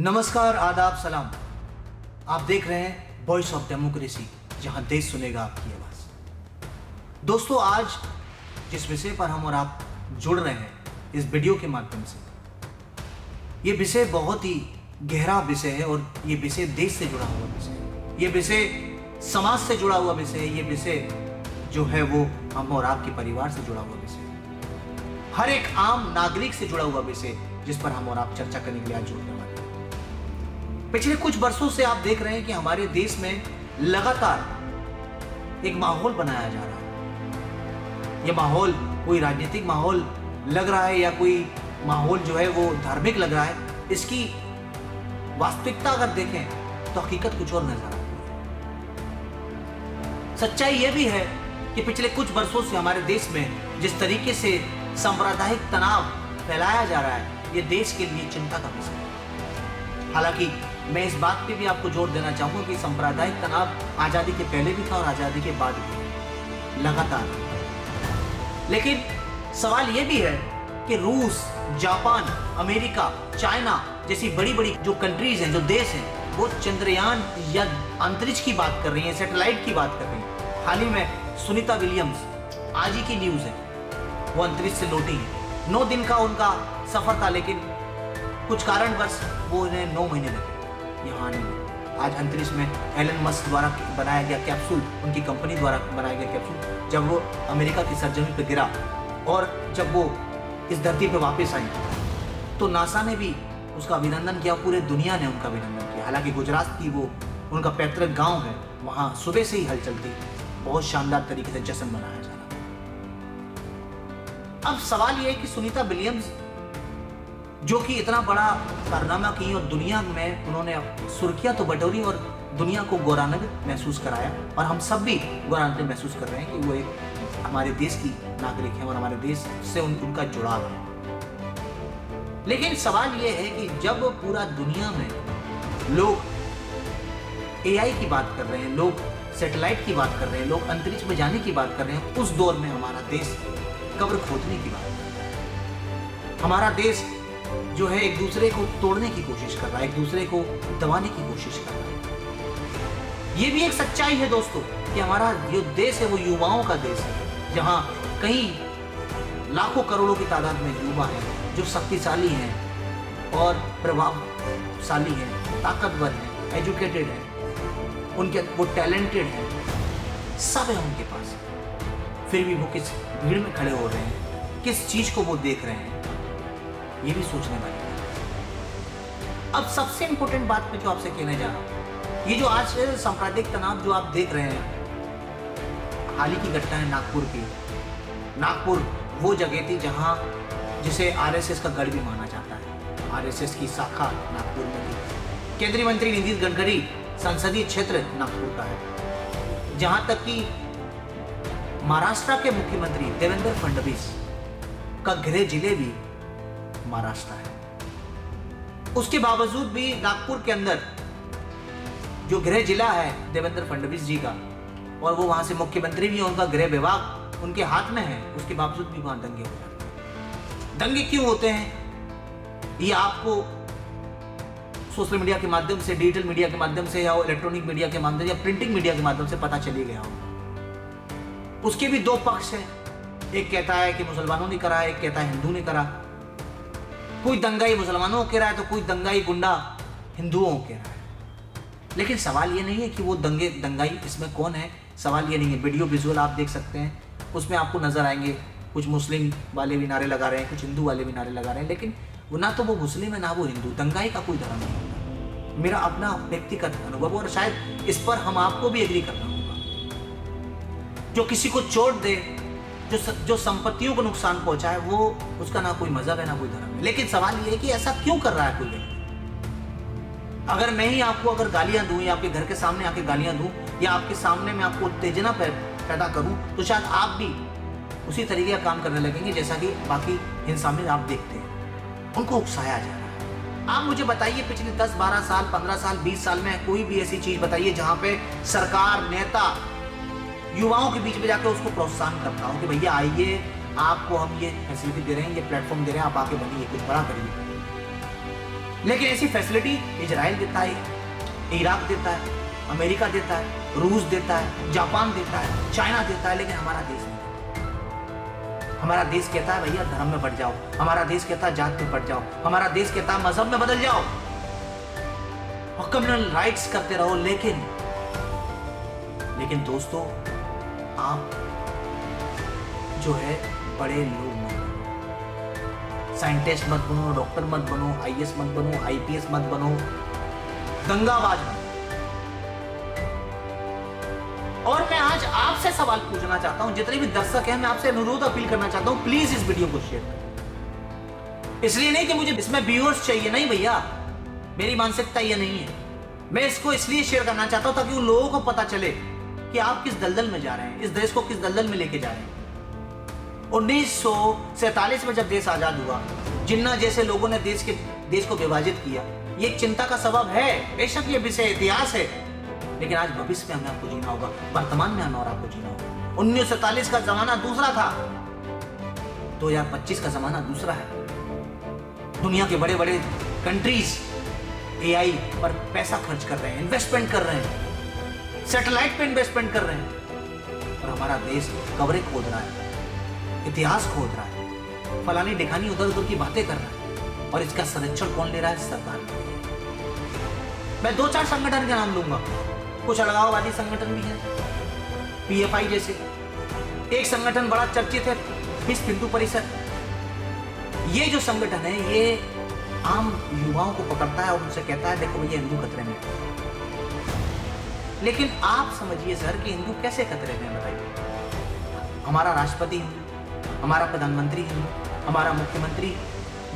नमस्कार, आदाब, सलाम। आप देख रहे हैं वॉइस ऑफ डेमोक्रेसी, जहां देश सुनेगा आपकी आवाज। दोस्तों, आज जिस विषय पर हम और आप जुड़ रहे हैं इस वीडियो के माध्यम से, ये विषय बहुत ही गहरा विषय है और ये विषय देश से जुड़ा हुआ विषय है। ये विषय समाज से जुड़ा हुआ विषय है। ये विषय जो है वो हम और आपके परिवार से जुड़ा हुआ विषय है। हर एक आम नागरिक से जुड़ा हुआ विषय जिस पर हम और आप चर्चा करने के लिए आज जुड़ने वाले हैं। पिछले कुछ वर्षों से आप देख रहे हैं कि हमारे देश में लगातार एक माहौल बनाया जा रहा है। यह माहौल कोई राजनीतिक माहौल लग रहा है या कोई माहौल जो है वो धार्मिक लग रहा है। इसकी वास्तविकता अगर देखें तो हकीकत कुछ और नजर आती है। सच्चाई यह भी है कि पिछले कुछ वर्षों से हमारे देश में जिस तरीके से सांप्रदायिक तनाव फैलाया जा रहा है, यह देश के लिए चिंता का विषय है। हालांकि मैं इस बात पे भी आपको जोर देना चाहूंगा कि सांप्रदायिक तनाव आजादी के पहले भी था और आजादी के बाद भी लगातार। लेकिन सवाल यह भी है कि रूस, जापान, अमेरिका, चाइना जैसी बड़ी बड़ी जो कंट्रीज हैं, जो देश हैं, वो चंद्रयान या अंतरिक्ष की बात कर रही हैं, सैटेलाइट की बात कर रही हैं। हाल ही में सुनीता विलियम्स, आज ही की न्यूज है, वो अंतरिक्ष से लौटी है। 9 दिन का उनका सफर था, लेकिन कुछ कारणवश वो इन्हें 9 महीने लगे यहाँ आने में। आज अंतरिक्ष में एलन मस्क द्वारा बनाया गया कैप्सूल, उनकी कंपनी द्वारा बनाया गया कैप्सूल, जब वो अमेरिका की सरजमी पे गिरा और जब वो इस धरती पे वापस आई तो नासा ने भी उसका अभिनंदन किया, पूरे दुनिया ने उनका अभिनंदन किया। हालांकि गुजरात की वो उनका पैतृक गांव है, वहाँ सुबह से ही हलचल थी, बहुत शानदार तरीके से जश्न मनाया जा रहा। अब सवाल यह है कि सुनीता विलियम्स जो कि इतना बड़ा कारनामा की और दुनिया में उन्होंने सुर्खियां तो बटोरी और दुनिया को गौरवान्वित महसूस कराया, और हम सब भी गौरवान्वित महसूस कर रहे हैं कि वो एक हमारे देश की नागरिक है और हमारे देश से उनका जुड़ाव है। लेकिन सवाल ये है कि जब पूरा दुनिया में लोग एआई की बात कर रहे हैं, लोग सैटेलाइट की बात कर रहे हैं, लोग अंतरिक्ष में जाने की बात कर रहे हैं, उस दौर में हमारा देश कब्र खोदने की बात कर रहा है। हमारा देश जो है एक दूसरे को तोड़ने की कोशिश कर रहा है, एक दूसरे को दबाने की कोशिश कर रहा है। ये भी एक सच्चाई है दोस्तों कि हमारा जो देश है वो युवाओं का देश है, जहां कई लाखों करोड़ों की तादाद में युवा हैं जो शक्तिशाली हैं और प्रभावशाली हैं, ताकतवर हैं, एजुकेटेड हैं, उनके वो टैलेंटेड हैं, सब है उनके पास। फिर भी वो किस भीड़ में खड़े हो रहे हैं, किस चीज को वो देख रहे हैं, ये भी सोचने वाली है। अब सबसे इंपॉर्टेंट बात मैं जो आपसे कहने जा रहा हूं, ये जो आज सांप्रदायिक तनाव जो आप देख रहे हैं, हाल ही की घटना है नागपुर की। नागपुर वो जगह थी जहां जिसे आरएसएस का गढ़ भी माना जाता है। आरएसएस की शाखा नागपुर में थी। केंद्रीय मंत्री नितिन गडकरी संसदीय क्षेत्र नागपुर का है। जहां तक कि महाराष्ट्र के मुख्यमंत्री देवेंद्र फडणवीस का गृह जिले भी महाराष्ट्र है। उसके बावजूद भी नागपुर के अंदर जो गृह जिला है देवेंद्र फडणवीस जी का, और वो वहां से मुख्यमंत्री भी, उनका गृह विभाग उनके हाथ में है, उसके बावजूद भी वहां दंगे हो जाते हैं। दंगे क्यों होते हैं ये आपको सोशल मीडिया के माध्यम से, डिजिटल मीडिया के माध्यम से या इलेक्ट्रॉनिक मीडिया के माध्यम से या प्रिंटिंग मीडिया के माध्यम से पता चली गया होगा। उसके भी 2 पक्ष हैं। एक कहता है कि मुसलमानों ने करा, एक कहता है हिंदू ने करा। कोई दंगाई मुसलमानों के रहा है तो कोई दंगाई गुंडा हिंदुओं के रहा है। लेकिन सवाल ये नहीं है कि वो दंगाई इसमें कौन है। सवाल ये नहीं है। वीडियो विजुअल आप देख सकते हैं, उसमें आपको नजर आएंगे कुछ मुस्लिम वाले भी नारे लगा रहे हैं, कुछ हिंदू वाले भी नारे लगा रहे हैं, लेकिन वो ना तो वो मुस्लिम है ना वो हिंदू। दंगाई का कोई धर्म नहीं होता। मेरा अपना व्यक्तिगत अनुभव, और शायद इस पर हम आपको भी एग्री करना होगा। जो किसी को चोट दे, जो संपत्तियों को नुकसान पहुंचाए, वो उसका ना कोई मजहब है ना कोई धर्म है। लेकिन सवाल ये है कि ऐसा क्यों कर रहा है कोई व्यक्ति। अगर मैं ही आपको अगर गालियां दूं या आपके घर के सामने आके गालियां दूं या आपके सामने मैं आपको उत्तेजना पैदा करूं, तो शायद आप भी उसी तरीके का काम करने लगेंगे जैसा कि बाकी हिंसा में आप देखते हैं। उनको उकसाया जा रहा है। आप मुझे बताइए पिछले 10, 12 साल, 15 साल, 20 साल में कोई भी ऐसी चीज बताइए जहां पे सरकार, नेता युवाओं के बीच में जाकर उसको प्रोत्साहन करता हूं कि भैया आइए, आपको हम ये फैसिलिटी दे रहे हैं, ये प्लेटफॉर्म दे रहे हैं, आप आके बनिए, कुछ बड़ा करिए। लेकिन ऐसी फैसिलिटी इजराइल देता है, इराक देता है, अमेरिका देता है, रूस देता है, जापान देता है, चाइना देता है, लेकिन हमारा देश नहीं देता। हमारा देश कहता है भैया धर्म में बढ़ जाओ, हमारा देश कहता है जात में बढ़ जाओ, हमारा देश कहता है मजहब में बदल जाओ और कम्युनल राइट्स करते रहो। लेकिन दोस्तों, आप जो है बड़े लोग मत बनो, साइंटिस्ट मत बनो, डॉक्टर मत बनो, आईएएस मत बनो, आईपीएस मत बनो, दंगाबाज बनो। और मैं आज आपसे सवाल पूछना चाहता हूं, जितने भी दर्शक हैं, मैं आपसे अनुरोध अपील करना चाहता हूं, प्लीज इस वीडियो को शेयर करें। इसलिए नहीं कि मुझे इसमें व्यूअर्स चाहिए, नहीं भैया, मेरी मानसिकता ये नहीं है। मैं इसको इसलिए शेयर करना चाहता हूं ताकि उन लोगों को पता चले कि आप किस दलदल में जा रहे हैं, इस देश को किस दलदल में लेके जा रहे हैं। 1947 में जब देश आजाद हुआ, जिन्ना जैसे लोगों ने देश को विभाजित किया, ये एक चिंता का सबब है। बेशक ये विषय इतिहास है, लेकिन आज भविष्य में हमें आपको जीना होगा, वर्तमान में हमें और आपको जीना होगा। 1947 का जमाना दूसरा था, 2025 का जमाना दूसरा है। दुनिया के बड़े बड़े कंट्रीज एआई पर पैसा खर्च कर रहे हैं, इन्वेस्टमेंट कर रहे हैं, सैटेलाइट पे इन्वेस्टमेंट कर रहे हैं, और हमारा देश कब्रें खोद रहा है, इतिहास खोद रहा है, फलानी ढिकानी उधर उधर की बातें कर रहा है, और इसका संरक्षण कौन ले रहा है? सरकार। मैं 2-4 संगठन के नाम लूंगा, कुछ अलगाववादी संगठन भी है, पीएफआई जैसे। एक संगठन बड़ा चर्चित है, विश्व हिंदू परिषद। ये जो संगठन है, ये आम युवाओं को पकड़ता है और उनसे कहता है देखो भैया हिंदू खतरे में। लेकिन आप समझिए सर कि हिंदू कैसे खतरे में, बताइए। हमारा राष्ट्रपति हिंदू, हमारा प्रधानमंत्री हिंदू, हमारा मुख्यमंत्री,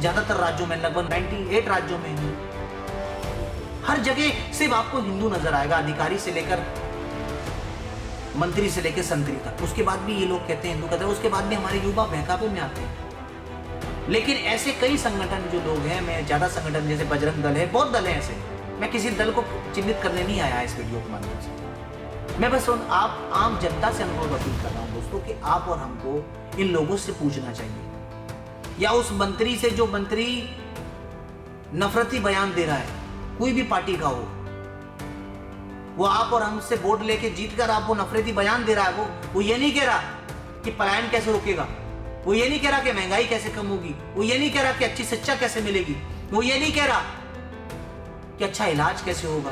ज्यादातर राज्यों में, लगभग 98 राज्यों में हिंदू। हर जगह सिर्फ आपको हिंदू नजर आएगा, अधिकारी से लेकर मंत्री से लेकर संतरी तक। उसके बाद भी ये लोग कहते हैं हिंदू खतरे, उसके बाद भी हमारे युवा बहकावे में आते हैं। लेकिन ऐसे कई संगठन जो लोग हैं, मैं ज्यादा संगठन जैसे बजरंग दल है, बहुत दल हैं ऐसे, मैं किसी दल को चिन्हित करने नहीं आया इस वीडियो के माध्यम से। मैं बस आप आम जनता से अनुरोध अपील कर रहा हूं दोस्तों कि आप और हमको इन लोगों से पूछना चाहिए, या उस मंत्री से जो मंत्री नफरती बयान दे रहा है, कोई भी पार्टी का हो, वो आप और हमसे वोट लेके जीतकर आपको नफरती बयान दे रहा है, वो ये नहीं कह रहा कि पलायन कैसे रोकेगा, वो ये नहीं कह रहा कि महंगाई कैसे कम होगी, वो ये नहीं कह रहा कि अच्छी शिक्षा कैसे मिलेगी, वो ये नहीं कह रहा कि अच्छा इलाज कैसे होगा,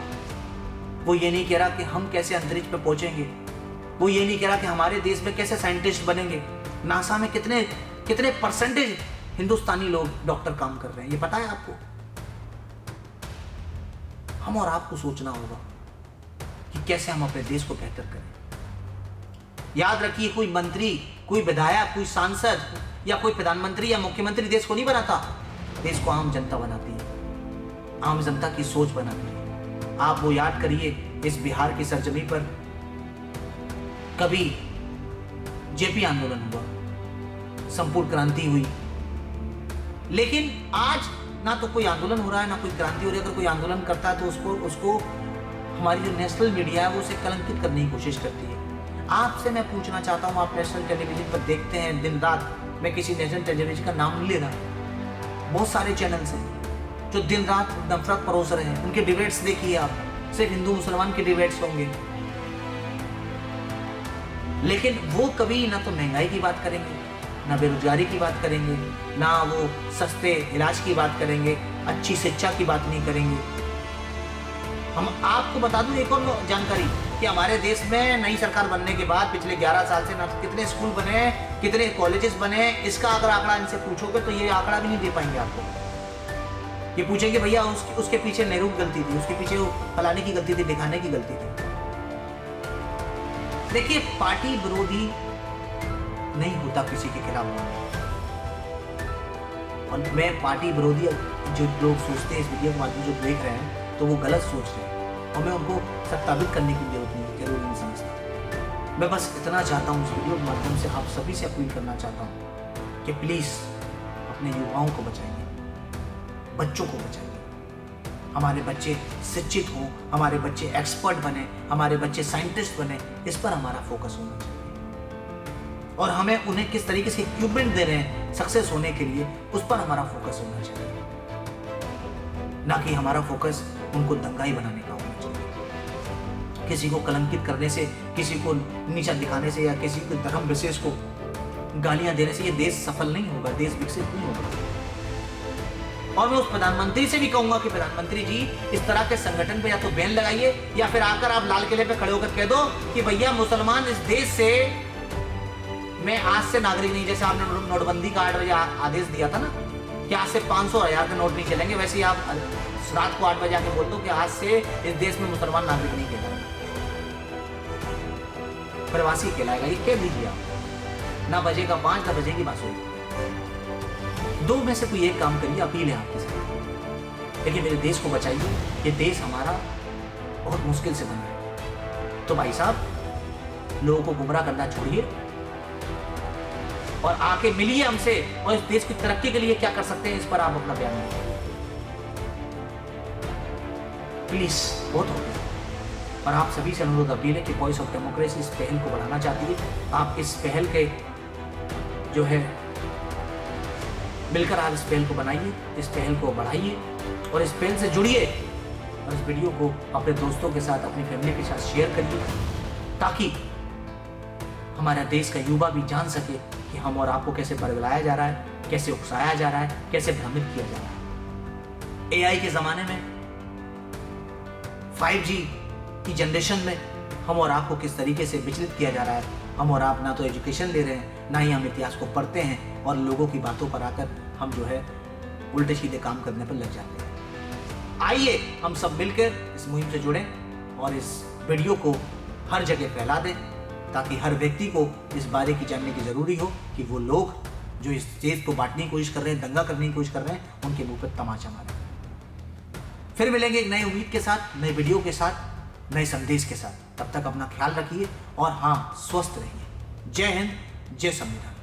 वो ये नहीं कह रहा कि हम कैसे अंतरिक्ष पे पहुंचेंगे, वो ये नहीं कह रहा कि हमारे देश में कैसे साइंटिस्ट बनेंगे, नासा में कितने परसेंटेज हिंदुस्तानी लोग डॉक्टर काम कर रहे हैं, ये पता है आपको? हम और आपको सोचना होगा कि कैसे हम अपने देश को बेहतर करें। याद रखिए, कोई मंत्री, कोई विधायक, कोई सांसद या कोई प्रधानमंत्री या मुख्यमंत्री देश को नहीं बनाता, देश को आम जनता बनाती है, आम जनता की सोच बनाती है। आप वो याद करिए, इस बिहार की सरजमी पर कभी जेपी आंदोलन हुआ, संपूर्ण क्रांति हुई, लेकिन आज ना तो कोई आंदोलन हो रहा है, ना कोई क्रांति हो रही है। अगर कोई आंदोलन करता है तो उसको हमारी जो नेशनल मीडिया है वो उसे कलंकित करने की कोशिश करती है। आपसे मैं पूछना चाहता हूँ, आप नेशनल टेलीविजन पर देखते हैं दिन रात, मैं किसी नेशनल टेलीविजन का नाम नहीं ले रहा, बहुत सारे चैनल्स हैं जो दिन रात नफरत परोस रहे हैं। उनके डिबेट्स देखिए आप, सिर्फ हिंदू मुसलमान के डिबेट्स होंगे, लेकिन वो कभी ना तो महंगाई की बात करेंगे, ना बेरोजगारी की बात करेंगे, ना वो सस्ते इलाज की बात करेंगे, अच्छी शिक्षा की बात नहीं करेंगे। हम आपको बता दूं एक और जानकारी कि हमारे देश में नई सरकार बनने के बाद पिछले 11 साल से ना कितने स्कूल बने, कितने कॉलेजेस बने, इसका अगर आंकड़ा इनसे पूछोगे तो ये आंकड़ा भी नहीं दे पाएंगे आपको। ये पूछेंगे भैया उसके पीछे नेहरू की गलती थी, उसके पीछे फलाने की गलती थी, दिखाने की गलती थी। देखिए, पार्टी विरोधी नहीं होता किसी के खिलाफ बोलना, और मैं पार्टी विरोधी जो लोग सोचते हैं इस वीडियो के माध्यम से देख रहे हैं तो वो गलत सोच रहे हैं, और मैं उनको सत्यापित करने की जरूरी नहीं समझता। मैं बस इतना चाहता हूँ इस वीडियो के माध्यम से आप सभी से अपील करना चाहता हूँ कि प्लीज़ अपने युवाओं को बचाइए, बच्चों को बचाइए। हमारे बच्चे शिक्षित हों, हमारे बच्चे एक्सपर्ट बने, हमारे बच्चे साइंटिस्ट बने, इस पर हमारा फोकस होना चाहिए। और हमें उन्हें किस तरीके से इक्विपमेंट दे रहे हैं सक्सेस होने के लिए, उस पर हमारा फोकस होना चाहिए। ना कि हमारा फोकस उनको दंगाई बनाने का होना चाहिए। किसी को कलंकित करने से, किसी को नीचा दिखाने से या किसी को धर्म विशेष को गालियां देने से ये देश सफल नहीं होगा, देश विकसित नहीं होगा। और मैं उस प्रधानमंत्री से भी कहूंगा कि प्रधानमंत्री जी, इस तरह के संगठन पे या तो बैन लगाइए या फिर आकर आप लाल किले पे खड़े होकर कह दो कि भैया मुसलमान इस देश से मैं आज से नागरिक नहीं, जैसे आपने नोटबंदी का 8 बजे आदेश दिया था ना कि आज से 500 और 1000 के नोट नहीं चलेंगे, वैसे ही आप रात को 8 बजे आके बोल दो कि आज से इस देश में मुसलमान नागरिक नहीं कहलाएगा, प्रवासी कहलाएगा। ये कह दीजिए आप, ना बजेगा 5 ना बजेगी बांसुरी। 2 में से कोई एक काम करिए, अपील है आपके साथ। लेकिन मेरे देश को बचाइए, ये देश हमारा बहुत मुश्किल से बना है। तो भाई साहब, लोगों को गुमराह करना छोड़िए और आके मिलिए हमसे, और इस देश की तरक्की के लिए क्या कर सकते हैं इस पर आप अपना बयान दीजिए प्लीज। बहुत हो गया। और आप सभी से अनुरोध अपील है कि वॉइस ऑफ डेमोक्रेसी इस पहल को बढ़ाना चाहती है। आप इस पहल के जो है मिलकर आप इस पहल को बनाइए, इस पहल को बढ़ाइए और इस पहल से जुड़िए और इस वीडियो को अपने दोस्तों के साथ, अपनी फैमिली के साथ शेयर करिए, ताकि हमारा देश का युवा भी जान सके कि हम और आपको कैसे बरगलाया जा रहा है, कैसे उकसाया जा रहा है, कैसे भ्रमित किया जा रहा है। एआई के ज़माने में, 5G की जनरेशन में हम और आपको किस तरीके से विचलित किया जा रहा है। हम और आप ना तो एजुकेशन ले रहे हैं, ना ही हम इतिहास को पढ़ते हैं, और लोगों की बातों पर आकर हम जो है उल्टे सीधे काम करने पर लग जाते हैं। आइए हम सब मिलकर इस मुहिम से जुड़ें और इस वीडियो को हर जगह फैला दें, ताकि हर व्यक्ति को इस बारे की जानने की जरूरी हो कि वो लोग जो इस देश को बांटने की कोशिश कर रहे हैं, दंगा करने की कोशिश कर रहे हैं, उनके मुंह पर तमाचा मारें। फिर मिलेंगे एक नई उम्मीद के साथ, नए वीडियो के साथ, नए संदेश के साथ। तब तक अपना ख्याल रखिए और हाँ, स्वस्थ रहिए। जय हिंद, जय संविधान।